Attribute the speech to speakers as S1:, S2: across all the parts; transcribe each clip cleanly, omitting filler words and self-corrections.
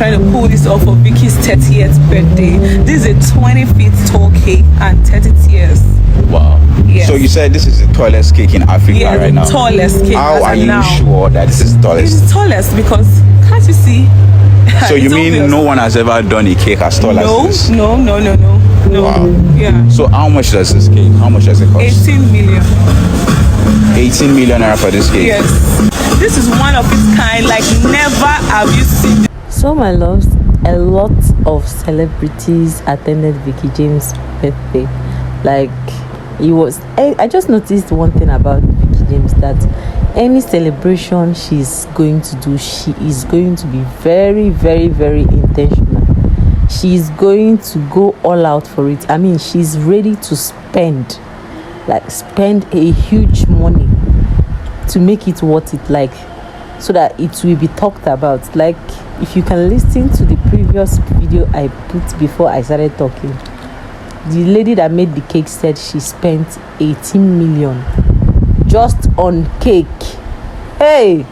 S1: trying to pull this off for Vicky's 30th birthday. This is a 20 feet tall cake and 30 tears.
S2: Wow.
S1: Yes.
S2: So you said this is the tallest cake in Africa right now?
S1: Tallest cake.
S2: How are you sure that this is the tallest?
S1: It's tallest because, can't you see?
S2: So you mean
S1: obvious.
S2: no one has ever done a cake as tall as this?
S1: No.
S2: Wow.
S1: Yeah.
S2: So how much does this cake? How much does it cost?
S1: 18 million.
S2: 18 million naira for this cake?
S1: Yes. This is one of its kind, like never have you seen.
S3: So my loves, a lot of celebrities attended VEEKEE James' birthday. Like, I just noticed one thing about VEEKEE James, that any celebration she's going to do, she is going to be very, very, very intentional. She's going to go all out for it. I mean, she's ready to spend a huge money to make it worth it, like, so that it will be talked about. Like, if you can listen to the previous video I put before I started talking, the lady that made the cake said she spent 18 million just on cake. Hey,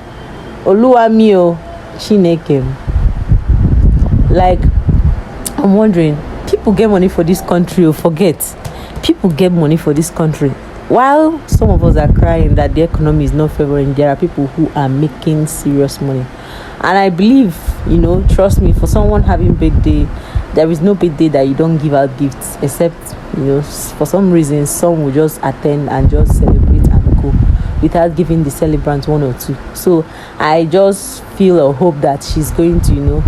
S3: Oluwamio Chineke. Like, I'm wondering, people get money for this country, or forget, people get money for this country. While some of us are crying that the economy is not favoring, there are people who are making serious money. And I believe, trust me, for someone having birthday, there is no birthday that you don't give out gifts, except, for some reason, some will just attend and just celebrate and go without giving the celebrant one or two. So I just feel or hope that she's going to,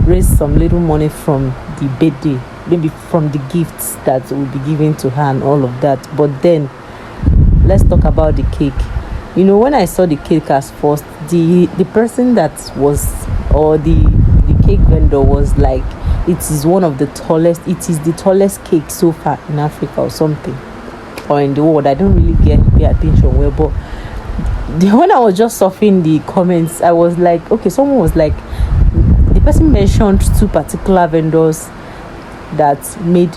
S3: raise some little money from the birthday, maybe from the gifts that will be given to her and all of that. But then, let's talk about the cake. When I saw the cake as first, the person that was, or the cake vendor was like, it is the tallest cake so far in Africa or something, or in the world. I don't really pay attention well, but when I was just surfing the comments, I was like, okay, someone was like, the person mentioned two particular vendors that made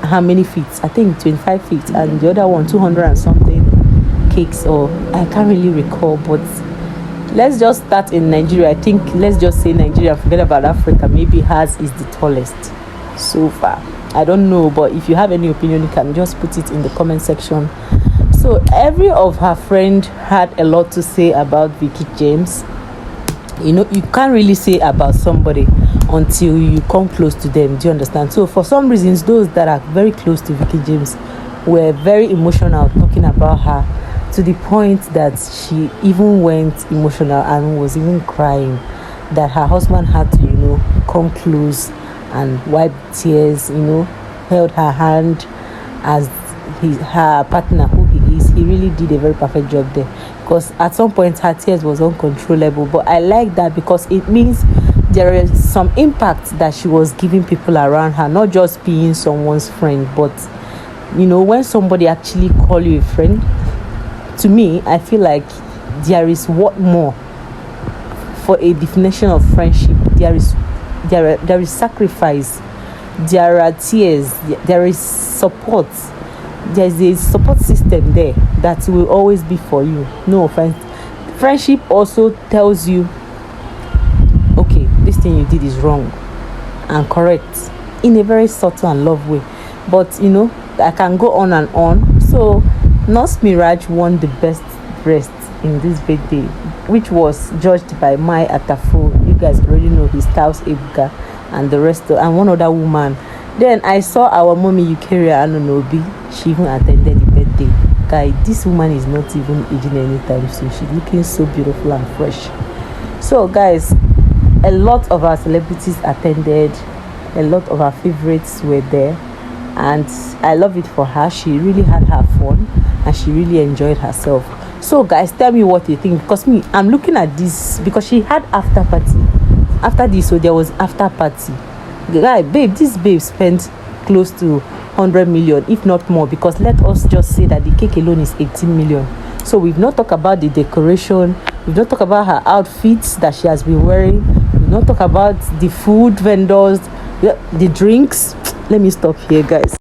S3: how many feet? I think 25 feet, and the other one 200 and something cakes, or I can't really recall. But let's just start in Nigeria. I think let's just say Nigeria, forget about Africa. Maybe hers is the tallest so far. I don't know, but if you have any opinion, you can just put it in the comment section. So every of her friend had a lot to say about VEEKEE James. You can't really say about somebody until you come close to them. Do you understand? So for some reasons, those that are very close to VEEKEE James were very emotional talking about her, to the point that she even went emotional and was even crying, that her husband had to come close and wipe tears, held her hand as her partner, who he is. He really did a very perfect job there, because at some point her tears was uncontrollable. But I like that, because it means there is some impact that she was giving people around her, not just being someone's friend, but when somebody actually call you a friend. To me, I feel like there is what more for a definition of friendship. There is sacrifice, there are tears, there is support. There's a support system there that will always be for you. No offense. Friendship also tells you, okay, this thing you did is wrong, and correct in a very subtle and love way. But I can go on and on. So Nurse Mirage won the best breast in this birthday, which was judged by Mai Atafo. You guys already know his Taos Ebuka and the rest and one other woman. Then I saw our mommy Eukaria Anonobi. She even attended the birthday. Guy, this woman is not even aging anytime soon. She's looking so beautiful and fresh. So guys, a lot of our celebrities attended. A lot of our favorites were there, and I love it for her. She really had her fun and she really enjoyed herself. So guys, tell me what you think, because I'm looking at this, because she had after party after this. So there was after party. Guy, this babe spent close to 100 million, if not more, because let us just say that the cake alone is 18 million. So we've not talked about the decoration, we've not talked about her outfits that she has been wearing, we've not talked about the food vendors, the drinks. Let me stop here, guys.